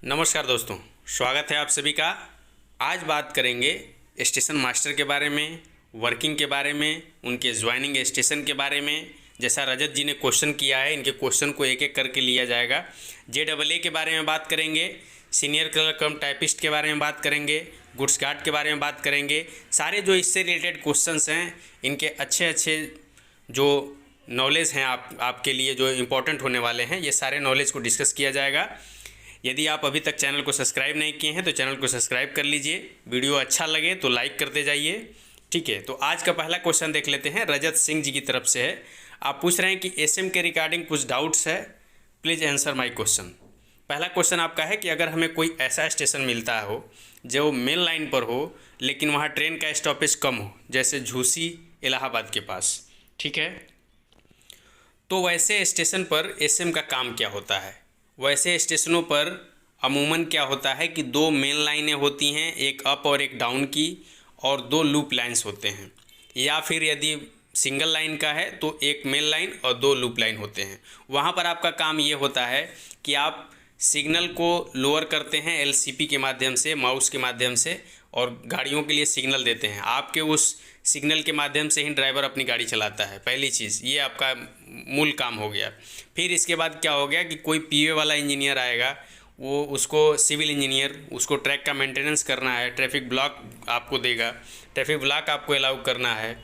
नमस्कार दोस्तों, स्वागत है आप सभी का। आज बात करेंगे स्टेशन मास्टर के बारे में, वर्किंग के बारे में, उनके ज्वाइनिंग स्टेशन के बारे में। जैसा रजत जी ने क्वेश्चन किया है, इनके क्वेश्चन को एक एक करके लिया जाएगा। JAA के बारे में बात करेंगे, सीनियर क्लर्क कम टाइपिस्ट के बारे में बात करेंगे, गुड्स गार्ड के बारे में बात करेंगे। सारे जो इससे रिलेटेड क्वेश्चंस हैं, इनके अच्छे जो नॉलेज हैं आपके लिए जो इम्पोर्टेंट होने वाले हैं, ये सारे नॉलेज को डिस्कस किया जाएगा। यदि आप अभी तक चैनल को सब्सक्राइब नहीं किए हैं तो चैनल को सब्सक्राइब कर लीजिए। वीडियो अच्छा लगे तो लाइक करते जाइए। ठीक है, तो आज का पहला क्वेश्चन देख लेते हैं। रजत सिंह जी की तरफ से है। आप पूछ रहे हैं कि SM के रिगार्डिंग कुछ डाउट्स है, प्लीज़ आंसर माय क्वेश्चन। पहला क्वेश्चन आपका है कि अगर हमें कोई ऐसा स्टेशन मिलता हो जो मेन लाइन पर हो लेकिन वहाँ ट्रेन का स्टॉपेज कम हो, जैसे झूसी इलाहाबाद के पास, ठीक है, तो वैसे स्टेशन पर SM का काम क्या होता है? वैसे स्टेशनों पर अमूमन क्या होता है कि दो मेन लाइनें होती हैं, एक अप और एक डाउन की, और दो लूप लाइन्स होते हैं। या फिर यदि सिंगल लाइन का है तो एक मेन लाइन और दो लूप लाइन होते हैं। वहाँ पर आपका काम ये होता है कि आप सिग्नल को लोअर करते हैं LCP के माध्यम से, माउस के माध्यम से, और गाड़ियों के लिए सिग्नल देते हैं। आपके उस सिग्नल के माध्यम से ही ड्राइवर अपनी गाड़ी चलाता है। पहली चीज़ ये आपका मूल काम हो गया। फिर इसके बाद क्या हो गया कि कोई PA वाला इंजीनियर आएगा, वो उसको सिविल इंजीनियर उसको ट्रैक का मेंटेनेंस करना है, ट्रैफिक ब्लॉक आपको देगा, ट्रैफिक ब्लॉक आपको अलाउ करना है,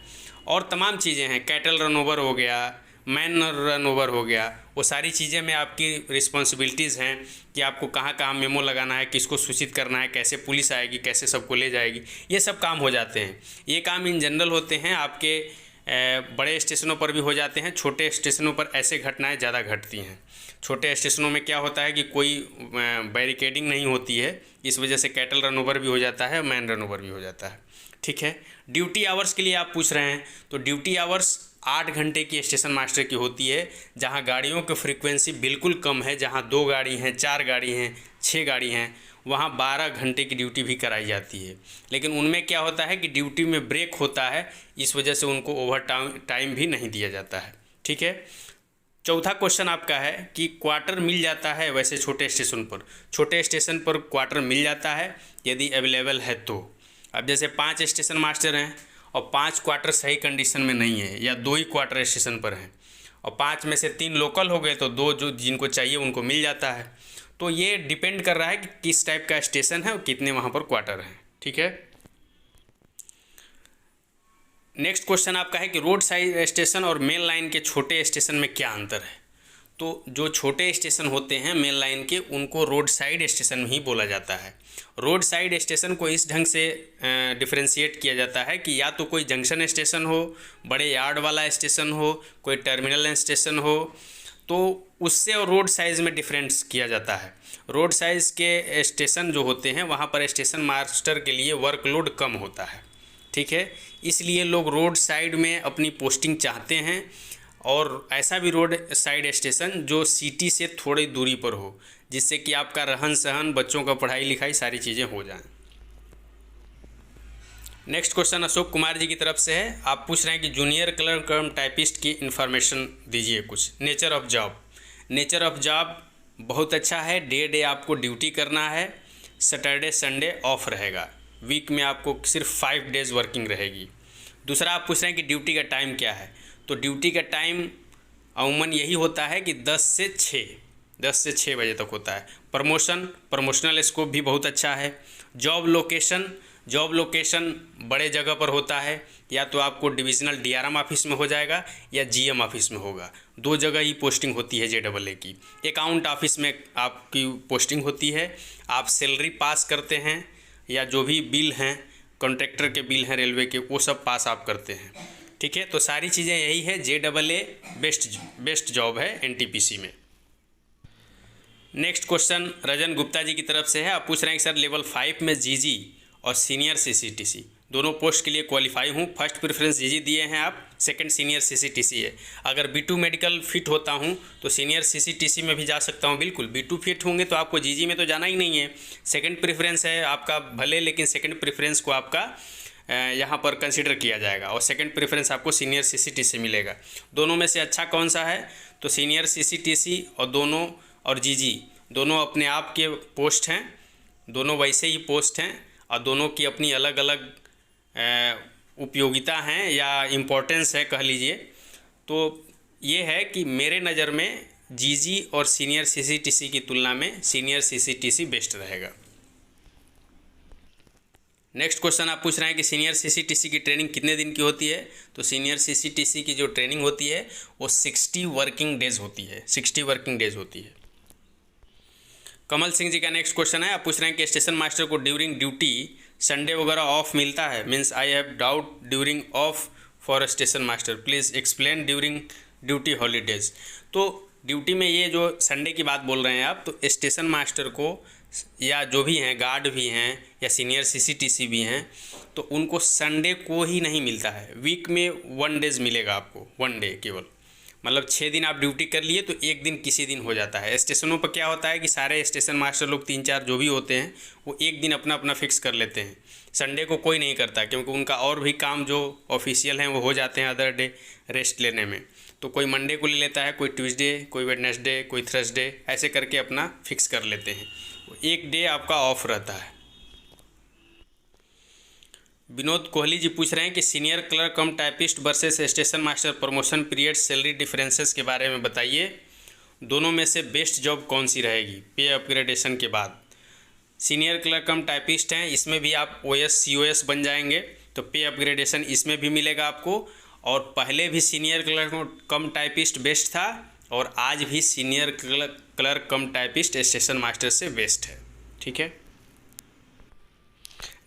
और तमाम चीज़ें हैं। कैटल रन ओवर हो गया, मैन रन ओवर हो गया, वो सारी चीज़ें में आपकी रिस्पॉन्सिबिलिटीज़ हैं कि आपको कहाँ कहाँ मेमो लगाना है, किसको सूचित करना है, कैसे पुलिस आएगी, कैसे सबको ले जाएगी, ये सब काम हो जाते हैं। ये काम इन जनरल होते हैं, आपके बड़े स्टेशनों पर भी हो जाते हैं। छोटे स्टेशनों पर ऐसे घटनाएं ज़्यादा घटती हैं। छोटे स्टेशनों में क्या होता है कि कोई बैरिकेडिंग नहीं होती है, इस वजह से कैटल रन ओवर भी हो जाता है, मैन रन ओवर भी हो जाता है। ठीक है, ड्यूटी आवर्स के लिए आप पूछ रहे हैं, तो ड्यूटी आवर्स 8 घंटे की स्टेशन मास्टर की होती है। जहां गाड़ियों की फ्रीक्वेंसी बिल्कुल कम है, जहां 2 गाड़ी हैं, 4 गाड़ी हैं, 6 गाड़ी हैं, वहां 12 घंटे की ड्यूटी भी कराई जाती है। लेकिन उनमें क्या होता है कि ड्यूटी में ब्रेक होता है, इस वजह से उनको ओवर टाइम भी नहीं दिया जाता है। ठीक है, चौथा क्वेश्चन आपका है कि क्वार्टर मिल जाता है वैसे छोटे स्टेशन पर? छोटे स्टेशन पर क्वार्टर मिल जाता है यदि अवेलेबल है तो। अब जैसे 5 स्टेशन मास्टर हैं और 5 क्वार्टर सही कंडीशन में नहीं है, या 2 ही क्वार्टर स्टेशन पर हैं, और 5 में से 3 लोकल हो गए, तो 2 जो जिनको चाहिए उनको मिल जाता है। तो ये डिपेंड कर रहा है कि किस टाइप का स्टेशन है और कितने वहाँ पर क्वार्टर हैं। ठीक है, नेक्स्ट क्वेश्चन आपका है कि रोड साइड स्टेशन और मेन लाइन के छोटे स्टेशन में क्या अंतर है? तो जो छोटे स्टेशन होते हैं मेन लाइन के, उनको रोड साइड स्टेशन ही बोला जाता है। रोड साइड स्टेशन को इस ढंग से डिफ्रेंशिएट किया जाता है कि या तो कोई जंक्शन स्टेशन हो, बड़े यार्ड वाला स्टेशन हो, कोई टर्मिनल स्टेशन हो, तो उससे और रोड साइज़ में डिफरेंस किया जाता है। रोड साइज़ के स्टेशन जो होते हैं वहाँ पर स्टेशन मास्टर के लिए वर्कलोड कम होता है। ठीक है, इसलिए लोग रोड साइड में अपनी पोस्टिंग चाहते हैं, और ऐसा भी रोड साइड स्टेशन जो सिटी से थोड़ी दूरी पर हो, जिससे कि आपका रहन सहन, बच्चों का पढ़ाई लिखाई, सारी चीज़ें हो जाएं। नेक्स्ट क्वेश्चन अशोक कुमार जी की तरफ से है। आप पूछ रहे हैं कि जूनियर क्लर्क कम टाइपिस्ट की इन्फॉर्मेशन दीजिए कुछ। Nature of job, nature of job बहुत अच्छा है। डे आपको ड्यूटी करना है, सैटरडे संडे ऑफ रहेगा, वीक में आपको सिर्फ 5 डेज़ वर्किंग रहेगी। दूसरा आप पूछ रहे हैं कि ड्यूटी का टाइम क्या है, तो ड्यूटी का टाइम अमूमन यही होता है कि 10 से 6 बजे तक होता है। प्रमोशनल स्कोप भी बहुत अच्छा है। जॉब लोकेशन बड़े जगह पर होता है, या तो आपको डिविजनल DRM ऑफिस में हो जाएगा या GM ऑफिस में होगा। 2 जगह ही पोस्टिंग होती है JAA की। अकाउंट ऑफिस में आपकी पोस्टिंग होती है। आप सैलरी पास करते हैं, या जो भी बिल हैं, कॉन्ट्रैक्टर के बिल हैं रेलवे के, वो सब पास आप करते हैं। ठीक है, तो सारी चीज़ें यही है। JAA बेस्ट जॉब है NTPC में। नेक्स्ट क्वेश्चन रजन गुप्ता जी की तरफ से है। आप पूछ रहे हैं कि सर लेवल 5 में GG और सीनियर CCTC दोनों पोस्ट के लिए क्वालिफाई हूँ। फर्स्ट प्रेफरेंस GG दिए हैं आप, सेकंड सीनियर CCTC है। अगर B2 मेडिकल फिट होता हूँ तो सीनियर CCTC में भी जा सकता हूँ। बिल्कुल, B2 फिट होंगे तो आपको GG में तो जाना ही नहीं है। सेकंड प्रेफरेंस है आपका भले, लेकिन सेकंड प्रेफरेंस को आपका यहाँ पर कंसिडर किया जाएगा, और सेकंड प्रेफरेंस आपको सीनियर CCTC मिलेगा। दोनों में से अच्छा कौन सा है? तो सीनियर CCTC और GG दोनों अपने आप के पोस्ट हैं, दोनों वैसे ही पोस्ट हैं और दोनों की अपनी अलग अलग उपयोगिता हैं या इम्पोर्टेंस है कह लीजिए। तो ये है कि मेरे नज़र में जीजी और सीनियर सीसीटीसी की तुलना में सीनियर सीसीटीसी बेस्ट रहेगा। नेक्स्ट क्वेश्चन आप पूछ रहे हैं कि सीनियर सीसीटीसी की ट्रेनिंग कितने दिन की होती है। तो सीनियर सीसीटीसी की जो ट्रेनिंग होती है वो 60 वर्किंग डेज होती है, 60 वर्किंग डेज होती है। कमल सिंह जी का नेक्स्ट क्वेश्चन है, आप पूछ रहे हैं कि स्टेशन मास्टर को ड्यूरिंग ड्यूटी संडे वगैरह ऑफ मिलता है। Means I have doubt during of for station master, please explain during duty holidays. तो ड्यूटी में ये जो संडे की बात बोल रहे हैं आप, तो स्टेशन मास्टर को या जो भी हैं, गार्ड भी हैं या सीनियर सीसीटीसी भी हैं, तो उनको संडे को ही नहीं मिलता है। वीक में 1 डेज मिलेगा आपको, 1 डे केवल। मतलब 6 दिन आप ड्यूटी कर लिए तो 1 दिन किसी दिन हो जाता है। स्टेशनों पर क्या होता है कि सारे स्टेशन मास्टर लोग 3-4 जो भी होते हैं वो 1 दिन अपना अपना फिक्स कर लेते हैं। संडे को कोई नहीं करता क्योंकि उनका और भी काम जो ऑफिशियल हैं वो हो जाते हैं अदर डे रेस्ट लेने में। तो कोई मंडे को ले लेता है, कोई ट्यूसडे, कोई वेडनेसडे, कोई थर्सडे, ऐसे करके अपना फिक्स कर लेते हैं। 1 डे आपका ऑफ रहता है। विनोद कोहली जी पूछ रहे हैं कि सीनियर क्लर्क कम typist versus station master promotion period salary differences के बारे में बताइए। दोनों में से बेस्ट जॉब कौन सी रहेगी पे अपग्रेडेशन के बाद। सीनियर क्लर्क कम टाइपिस्ट हैं, इसमें भी आप OS COS बन जाएंगे तो पे अपग्रेडेशन इसमें भी मिलेगा आपको। और पहले भी सीनियर क्लर्क कम टाइपिस्ट बेस्ट था और आज भी सीनियर क्लर्क कम टाइपिस्ट स्टेशन मास्टर से बेस्ट है। ठीक है।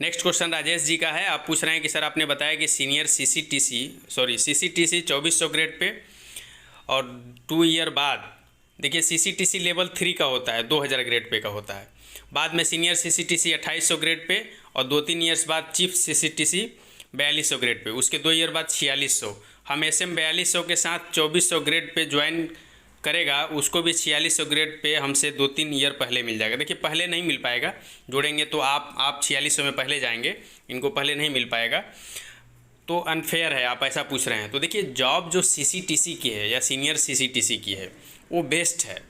नेक्स्ट क्वेश्चन राजेश जी का है, आप पूछ रहे हैं कि सर आपने बताया कि सीनियर सीसीटीसी 2400 ग्रेड पे और 2 ईयर बाद, देखिए सीसीटीसी लेवल 3 का होता है, 2000 ग्रेड पे का होता है। बाद में सीनियर सीसीटीसी 2800 ग्रेड पे और 2-3 ईयर्स बाद चीफ सीसीटीसी 4200 ग्रेड पे, उसके 2 ईयर बाद 4600। हम SM 4200 के साथ 2400 ग्रेड पे ज्वाइन करेगा, उसको भी 4600 ग्रेड पे हमसे 2-3 ईयर पहले मिल जाएगा। देखिए पहले नहीं मिल पाएगा, जोड़ेंगे तो आप 4600 में पहले जाएंगे, इनको पहले नहीं मिल पाएगा। तो अनफेयर है, आप ऐसा पूछ रहे हैं। तो देखिए जॉब जो सीसीटीसी की है या सीनियर सीसीटीसी की है वो बेस्ट है,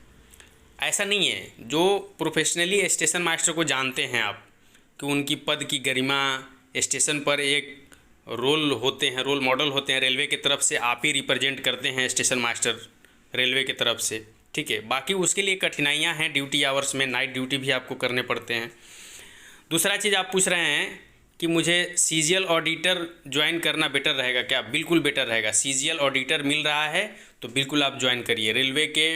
ऐसा नहीं है। जो प्रोफेशनली स्टेशन मास्टर को जानते हैं आप कि उनकी पद की गरिमा, स्टेशन पर एक रोल होते हैं, रोल मॉडल होते हैं, रेलवे की तरफ से आप ही रिप्रेजेंट करते हैं स्टेशन मास्टर रेलवे की तरफ से। ठीक है। बाकी उसके लिए कठिनाइयाँ हैं, ड्यूटी आवर्स में नाइट ड्यूटी भी आपको करने पड़ते हैं। दूसरा चीज़ आप पूछ रहे हैं कि मुझे CGL ऑडिटर ज्वाइन करना बेटर रहेगा क्या। बिल्कुल बेटर रहेगा। CGL ऑडिटर मिल रहा है तो बिल्कुल आप ज्वाइन करिए। रेलवे के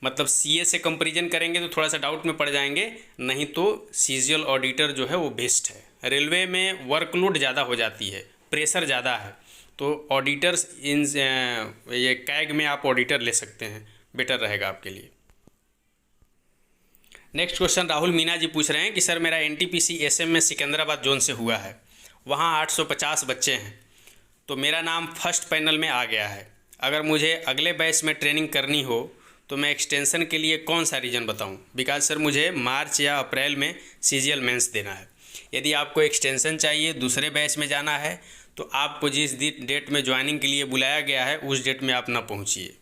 मतलब CA से कंपेरिजन करेंगे तो थोड़ा सा डाउट में पड़ जाएंगे, नहीं तो CGL ऑडिटर जो है वो बेस्ट है। रेलवे में वर्कलोड ज़्यादा हो जाती है, प्रेशर ज़्यादा है, तो ऑडिटर्स ये कैग में आप ऑडिटर ले सकते हैं, बेटर रहेगा आपके लिए। नेक्स्ट क्वेश्चन राहुल मीना जी पूछ रहे हैं कि सर मेरा NTPC SM में सिकंदराबाद जोन से हुआ है, वहाँ 850 बच्चे हैं, तो मेरा नाम फर्स्ट पैनल में आ गया है। अगर मुझे अगले बैच में ट्रेनिंग करनी हो तो मैं एक्सटेंशन के लिए कौन सा रीजन बताऊं। बिकॉज सर मुझे मार्च या अप्रैल में CGL मेंस देना है। यदि आपको एक्सटेंशन चाहिए, दूसरे बैच में जाना है, तो आपको जिस डेट में ज्वाइनिंग के लिए बुलाया गया है उस डेट में आप ना पहुंचिए।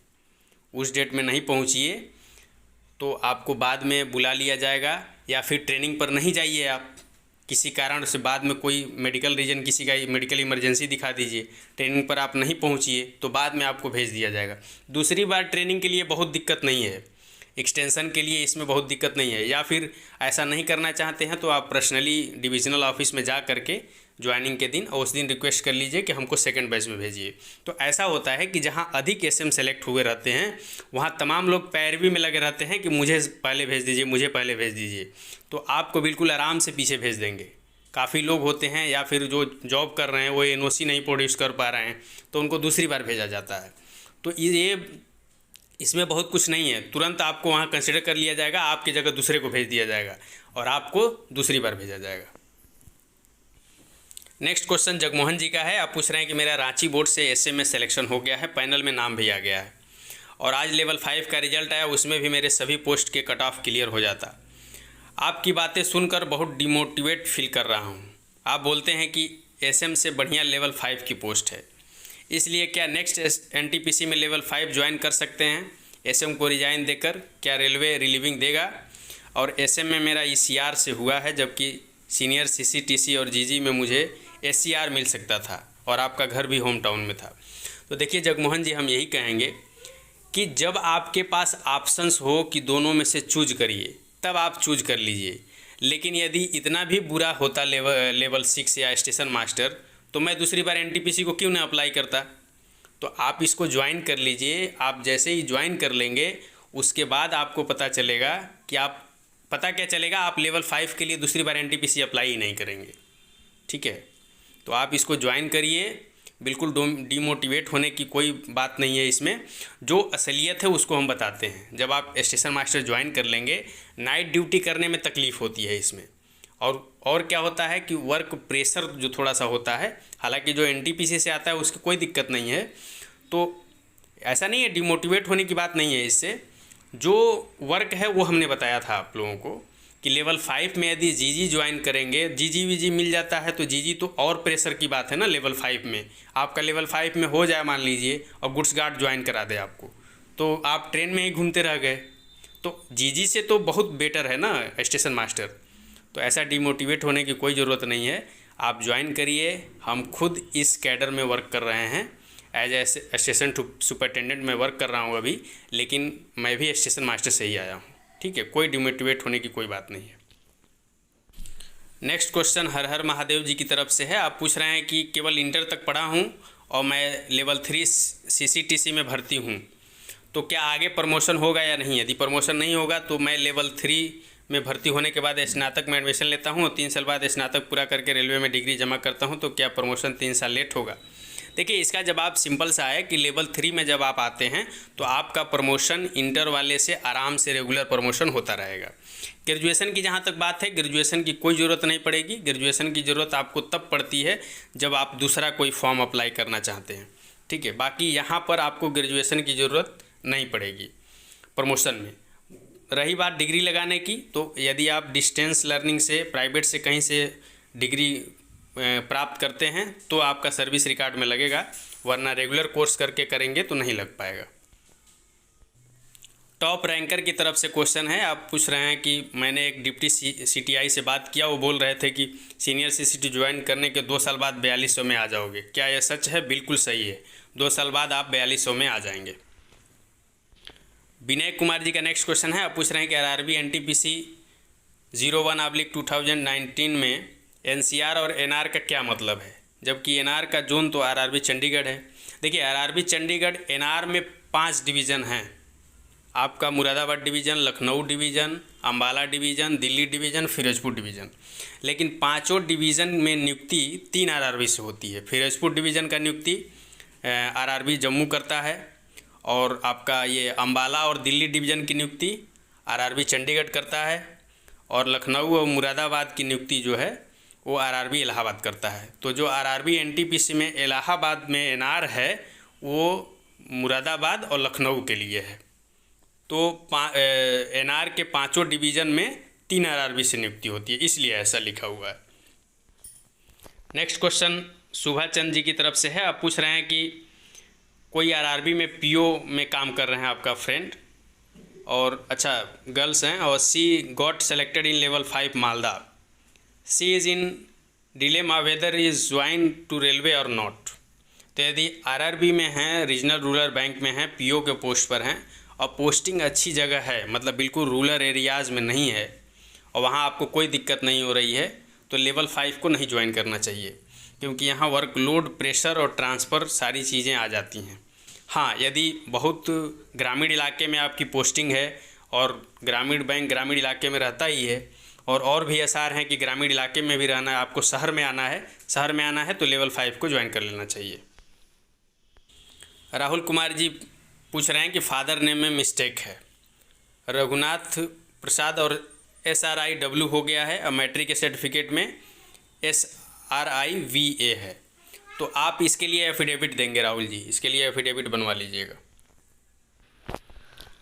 उस डेट में नहीं पहुंचिए तो आपको बाद में बुला लिया जाएगा, या फिर ट्रेनिंग पर नहीं जाइए आप किसी कारण से, बाद में कोई मेडिकल रीजन, किसी का मेडिकल इमरजेंसी दिखा दीजिए, ट्रेनिंग पर आप नहीं पहुंचिए तो बाद में आपको भेज दिया जाएगा। दूसरी बार ट्रेनिंग के लिए बहुत दिक्कत नहीं है, एक्सटेंशन के लिए इसमें बहुत दिक्कत नहीं है। या फिर ऐसा नहीं करना चाहते हैं तो आप पर्सनली डिविजनल ऑफिस में जा करके ज्वाइनिंग के दिन और उस दिन रिक्वेस्ट कर लीजिए कि हमको सेकंड बैच में भेजिए। तो ऐसा होता है कि जहां अधिक SM सेलेक्ट हुए रहते हैं वहां तमाम लोग पैरवी में लगे रहते हैं कि मुझे पहले भेज दीजिए, मुझे पहले भेज दीजिए, तो आपको बिल्कुल आराम से पीछे भेज देंगे। काफ़ी लोग होते हैं या फिर जो जॉब कर रहे हैं वो NOC नहीं प्रोड्यूस कर पा रहे हैं तो उनको दूसरी बार भेजा जाता है। तो ये इसमें बहुत कुछ नहीं है, तुरंत आपको वहाँ कंसिडर कर लिया जाएगा, आपकी जगह दूसरे को भेज दिया जाएगा और आपको दूसरी बार भेजा जाएगा। नेक्स्ट क्वेश्चन जगमोहन जी का है, आप पूछ रहे हैं कि मेरा रांची बोर्ड से SM में सिलेक्शन हो गया है, पैनल में नाम भी आ गया है और आज लेवल 5 का रिजल्ट आया, उसमें भी मेरे सभी पोस्ट के कट ऑफ क्लियर हो जाता। आपकी बातें सुनकर बहुत डिमोटिवेट फील कर रहा हूँ। आप बोलते हैं कि SM से बढ़िया लेवल 5 की पोस्ट है, इसलिए क्या नेक्स्ट NTPC में लेवल 5 ज्वाइन कर सकते हैं SM को रिजाइन देकर? क्या रेलवे रिलीविंग देगा? और एसएम में मेरा ईसीआर से हुआ है, जबकि सीनियर सीसीटीसी और जीजी में मुझे एससीआर मिल सकता था और आपका घर भी होम टाउन में था। तो देखिए जगमोहन जी, हम यही कहेंगे कि जब आपके पास ऑप्शंस हो कि दोनों में से चूज करिए, तब आप चूज कर लीजिए। लेकिन यदि इतना भी बुरा होता लेवल 6 या स्टेशन मास्टर, तो मैं दूसरी बार एनटीपीसी को क्यों ना अप्लाई करता। तो आप इसको ज्वाइन कर लीजिए। आप जैसे ही ज्वाइन कर लेंगे उसके बाद आपको पता चलेगा कि पता क्या चलेगा, आप लेवल 5 के लिए दूसरी बार एनटीपीसी अप्लाई ही नहीं करेंगे। ठीक है, तो आप इसको ज्वाइन करिए, बिल्कुल डिमोटिवेट होने की कोई बात नहीं है इसमें। जो असलियत है उसको हम बताते हैं। जब आप स्टेशन मास्टर ज्वाइन कर लेंगे, नाइट ड्यूटी करने में तकलीफ़ होती है इसमें। और क्या होता है कि वर्क प्रेशर जो थोड़ा सा होता है, हालांकि जो एनटीपीसी से आता है उसकी कोई दिक्कत नहीं है। तो ऐसा नहीं है, डिमोटिवेट होने की बात नहीं है इससे। जो वर्क है वो हमने बताया था आप लोगों को कि लेवल 5 में यदि जीजी ज्वाइन करेंगे, जीजी वीजी मिल जाता है तो जीजी तो और प्रेशर की बात है ना। लेवल 5 में आपका लेवल 5 में हो जाए मान लीजिए, और गुड्स गार्ड ज्वाइन करा दे आपको, तो आप ट्रेन में ही घूमते रह गए। तो जीजी से तो बहुत बेटर है ना स्टेशन मास्टर। तो ऐसा डिमोटिवेट होने की कोई ज़रूरत नहीं है, आप ज्वाइन करिए। हम खुद इस कैडर में वर्क कर रहे हैं, एज ए स्टेशन सुपरिटेंडेंट में वर्क कर रहा हूँ अभी, लेकिन मैं भी स्टेशन मास्टर से ही आया हूँ। ठीक है, कोई डिमोटिवेट होने की कोई बात नहीं है। नेक्स्ट क्वेश्चन हर हर महादेव जी की तरफ से है। आप पूछ रहे हैं कि केवल इंटर तक पढ़ा हूँ और मैं लेवल 3 सीसीटीसी में भर्ती हूँ, तो क्या आगे प्रमोशन होगा या नहीं। यदि प्रमोशन नहीं होगा तो मैं लेवल 3 में भर्ती होने के बाद स्नातक में एडमिशन लेता हूँ और 3 साल बाद स्नातक पूरा करके रेलवे में डिग्री जमा करता हूँ, तो क्या प्रमोशन 3 साल लेट होगा। देखिए इसका जवाब सिंपल सा है कि लेवल 3 में जब आप आते हैं तो आपका प्रमोशन इंटर वाले से आराम से रेगुलर प्रमोशन होता रहेगा। ग्रेजुएशन की जहाँ तक बात है, ग्रेजुएशन की कोई ज़रूरत नहीं पड़ेगी। ग्रेजुएशन की ज़रूरत आपको तब पड़ती है जब आप दूसरा कोई फॉर्म अप्लाई करना चाहते हैं। ठीक है, बाकी यहाँ पर आपको ग्रेजुएशन की ज़रूरत नहीं पड़ेगी प्रमोशन में। रही बात डिग्री लगाने की, तो यदि आप डिस्टेंस लर्निंग से प्राइवेट से कहीं से डिग्री प्राप्त करते हैं तो आपका सर्विस रिकॉर्ड में लगेगा, वरना रेगुलर कोर्स करके करेंगे तो नहीं लग पाएगा। टॉप रैंकर की तरफ से क्वेश्चन है। आप पूछ रहे हैं कि मैंने एक डिप्टी सीटीआई से बात किया, वो बोल रहे थे कि सीनियर सीसीटी ज्वाइन करने के 2 साल बाद 4200 में आ जाओगे। क्या यह सच है। बिल्कुल सही है, 2 साल बाद आप 4200 में आ जाएंगे। विनय कुमार जी का नेक्स्ट क्वेश्चन है। आप पूछ रहे हैं कि आरआरबी एनटीपीसी 01/2019 में एनसीआर और एनआर का क्या मतलब है, जबकि एनआर का जोन तो आरआरबी चंडीगढ़ है। देखिए आरआरबी चंडीगढ़, एनआर में 5 डिवीज़न हैं आपका, Moradabad division, Lucknow division, Ambala division, Delhi division, Firozpur division. लेकिन पांचों डिवीज़न में नियुक्ति 3 आरआरबी से होती है। फिरोजपुर डिवीज़न का नियुक्ति आरआरबी जम्मू करता है, और आपका ये अम्बाला और दिल्ली डिवीज़न की नियुक्ति आरआरबी चंडीगढ़ करता है, और लखनऊ और मुरादाबाद की नियुक्ति जो है वो आरआरबी इलाहाबाद करता है। तो जो आरआरबी एनटीपीसी में इलाहाबाद में एनआर है वो मुरादाबाद और लखनऊ के लिए है। तो एनआर के 5 डिवीज़न में 3 आरआरबी से नियुक्ति होती है, इसलिए ऐसा लिखा हुआ है। नेक्स्ट क्वेश्चन सुभा चंद जी की तरफ से है। आप पूछ रहे हैं कि कोई आरआरबी में पीओ में काम कर रहे हैं आपका फ्रेंड, और अच्छा गर्ल्स हैं, और she got selected in level 5 Malda. She is in dilemma whether is join to railway और नॉट। तो यदि आरआरबी में हैं, रीजनल रूरल बैंक में हैं, पीओ के पोस्ट पर हैं, और पोस्टिंग अच्छी जगह है, मतलब बिल्कुल रूरल एरियाज़ में नहीं है, और वहाँ आपको कोई दिक्कत नहीं हो रही है, तो लेवल 5 को नहीं ज्वाइन करना चाहिए, क्योंकि यहाँ वर्कलोड, प्रेशर और ट्रांसफ़र सारी चीज़ें आ जाती हैं। हाँ, यदि बहुत ग्रामीण इलाके में आपकी पोस्टिंग है, और ग्रामीण बैंक ग्रामीण इलाके में रहता ही है, और भी आसार हैं कि ग्रामीण इलाके में भी रहना है, आपको शहर में आना है तो लेवल 5 को ज्वाइन कर लेना चाहिए। राहुल कुमार जी पूछ रहे हैं कि फादर नेम में मिस्टेक है, रघुनाथ प्रसाद और SRIW हो गया है, और मैट्रिक के सर्टिफिकेट में SRIVA है। तो आप इसके लिए एफिडेविट देंगे राहुल जी, इसके लिए एफिडेविट बनवा लीजिएगा।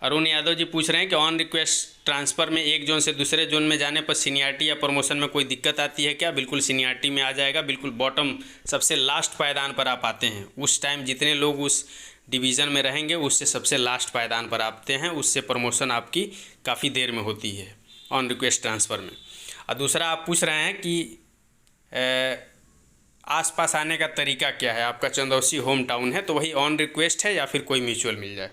अरुण यादव जी पूछ रहे हैं कि ऑन रिक्वेस्ट ट्रांसफ़र में एक जोन से दूसरे जोन में जाने पर सीनियरिटी या प्रमोशन में कोई दिक्कत आती है क्या। बिल्कुल सीनियरिटी में आ जाएगा, बिल्कुल बॉटम सबसे लास्ट पायदान पर आप आते हैं। उस टाइम जितने लोग उस डिवीज़न में रहेंगे उससे सबसे लास्ट पायदान पर आते हैं, उससे प्रमोशन आपकी काफ़ी देर में होती है। ऑन रिक्वेस्ट ट्रांसफ़र में। और दूसरा आप पूछ रहे हैं कि आसपास आने का तरीका क्या है, आपका चंदौसी होम टाउन है तो वही ऑन रिक्वेस्ट है या फिर कोई म्यूचुअल मिल जाए।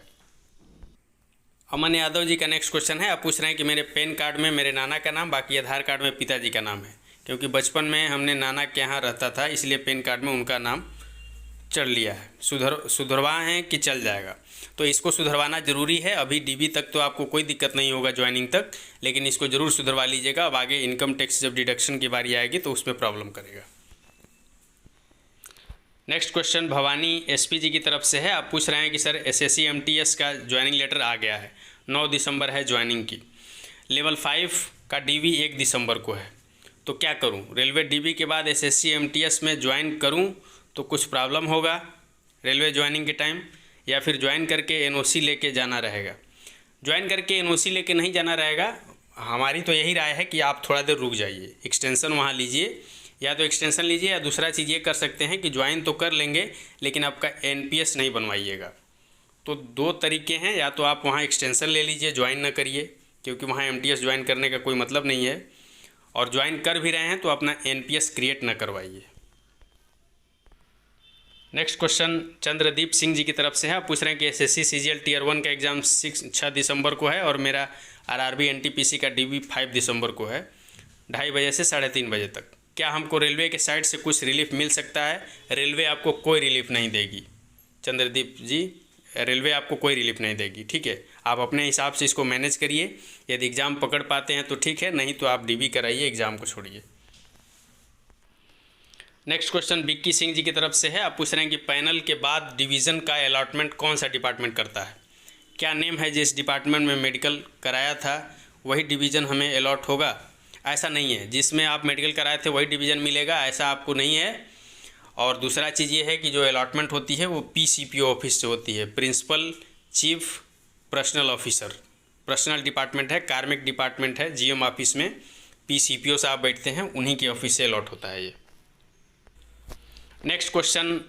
अमन यादव जी का नेक्स्ट क्वेश्चन है, आप पूछ रहे हैं कि मेरे पैन कार्ड में मेरे नाना का नाम, बाकी आधार कार्ड में पिताजी का नाम है, क्योंकि बचपन में हमने नाना के यहाँ रहता था इसलिए पैन कार्ड में उनका नाम चढ़ लिया है। सुधरवाए हैं कि चल जाएगा? तो इसको सुधरवाना ज़रूरी है। अभी डीबी तक तो आपको कोई दिक्कत नहीं होगा ज्वाइनिंग तक, लेकिन इसको ज़रूर सुधरवा लीजिएगा। अब आगे इनकम टैक्स जब डिडक्शन की बारी आएगी तो उसमें प्रॉब्लम करेगा। नेक्स्ट क्वेश्चन भवानी एसपी जी की तरफ से है, आप पूछ रहे हैं कि सर एसएससी एमटीएस का ज्वाइनिंग लेटर आ गया है, 9 दिसंबर है ज्वाइनिंग की, लेवल 5 का डीवी 1 दिसंबर को है, तो क्या करूं? रेलवे डीबी के बाद एसएससी एमटीएस में ज्वाइन करूं तो कुछ प्रॉब्लम होगा रेलवे ज्वाइनिंग के टाइम, या फिर ज्वाइन करके एनओसी लेके जाना रहेगा? ज्वाइन करके एनओसी लेके नहीं जाना रहेगा। हमारी तो यही राय है कि आप थोड़ा देर रुक जाइए, एक्सटेंशन वहाँ लीजिए, या तो एक्सटेंशन लीजिए, या दूसरा चीज़ ये कर सकते हैं कि ज्वाइन तो कर लेंगे लेकिन आपका एनपीएस नहीं बनवाइएगा। तो 2 तरीके हैं, या तो आप वहाँ एक्सटेंशन ले लीजिए, ज्वाइन ना करिए, क्योंकि वहाँ एमटीएस ज्वाइन करने का कोई मतलब नहीं है, और ज्वाइन कर भी रहे हैं तो अपना एनपीएस क्रिएट ना करवाइए। नेक्स्ट क्वेश्चन चंद्रदीप सिंह जी की तरफ से है, आप पूछ रहे हैं कि एसएससी सीजीएल टियर 1 का एग्ज़ाम 6 दिसंबर को है और मेरा आरआरबी एनटीपीसी का डीबी 5 दिसंबर को है, 2:30 बजे से 3:30 बजे तक। क्या हमको रेलवे के साइड से कुछ रिलीफ मिल सकता है? रेलवे आपको कोई रिलीफ नहीं देगी चंद्रदीप जी, रेलवे आपको कोई रिलीफ नहीं देगी, ठीक है। आप अपने हिसाब से इसको मैनेज करिए, यदि एग्ज़ाम पकड़ पाते हैं तो ठीक है, नहीं तो आप डीबी कराइए, एग्ज़ाम को छोड़िए। नेक्स्ट क्वेश्चन बिक्की सिंह जी की तरफ से है, आप पूछ रहे हैं कि पैनल के बाद डिवीज़न का अलॉटमेंट कौन सा डिपार्टमेंट करता है? क्या नेम है जिस डिपार्टमेंट में मेडिकल कराया था वही डिवीज़न हमें अलॉट होगा? ऐसा नहीं है, जिसमें आप मेडिकल कराए थे वही डिवीज़न मिलेगा, ऐसा आपको नहीं है। और दूसरा चीज़ ये है कि जो अलॉटमेंट होती है वो पीसीपीओ ऑफिस से होती है, principal chief personnel officer, personnel department है, कार्मिक डिपार्टमेंट है, जीएम ऑफिस में पीसीपीओ साहब बैठते हैं, उन्हीं के ऑफिस से अलॉट होता है ये। नेक्स्ट क्वेश्चन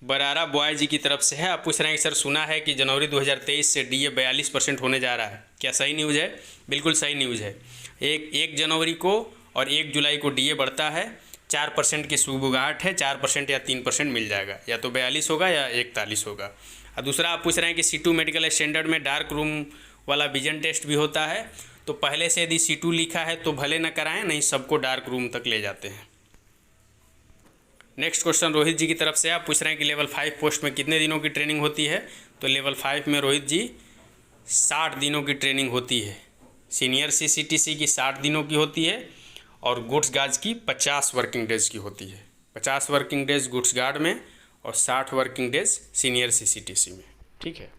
बरारा बॉय जी की तरफ से है, आप पूछ रहे हैं कि सर सुना है कि जनवरी 2023 से डीए 42% होने जा रहा है, क्या सही न्यूज़ है? बिल्कुल सही न्यूज़ है। 1 जनवरी को और 1 जुलाई को डीए बढ़ता है, 4% की सुबुगाहट है, 4% या 3% मिल जाएगा, या तो 42 होगा या 41 होगा। और दूसरा आप पूछ रहे हैं कि C2 मेडिकल स्टैंडर्ड में डार्क रूम वाला विजन टेस्ट भी होता है, तो पहले से यदि C2 लिखा है तो भले न कराएं, नहीं सबको डार्क रूम तक ले जाते हैं। नेक्स्ट क्वेश्चन रोहित जी की तरफ से, आप पूछ रहे हैं कि लेवल 5 पोस्ट में कितने दिनों की ट्रेनिंग होती है? तो लेवल 5 में रोहित जी 60 दिनों की ट्रेनिंग होती है। सीनियर सीसीटीसी की 60 दिनों की होती है और गुड्स गार्ड की 50 वर्किंग डेज़ की होती है। 50 वर्किंग डेज़ गुड्स गार्ड में और 60 वर्किंग डेज़ सीनियर सीसीटीसी में, ठीक है।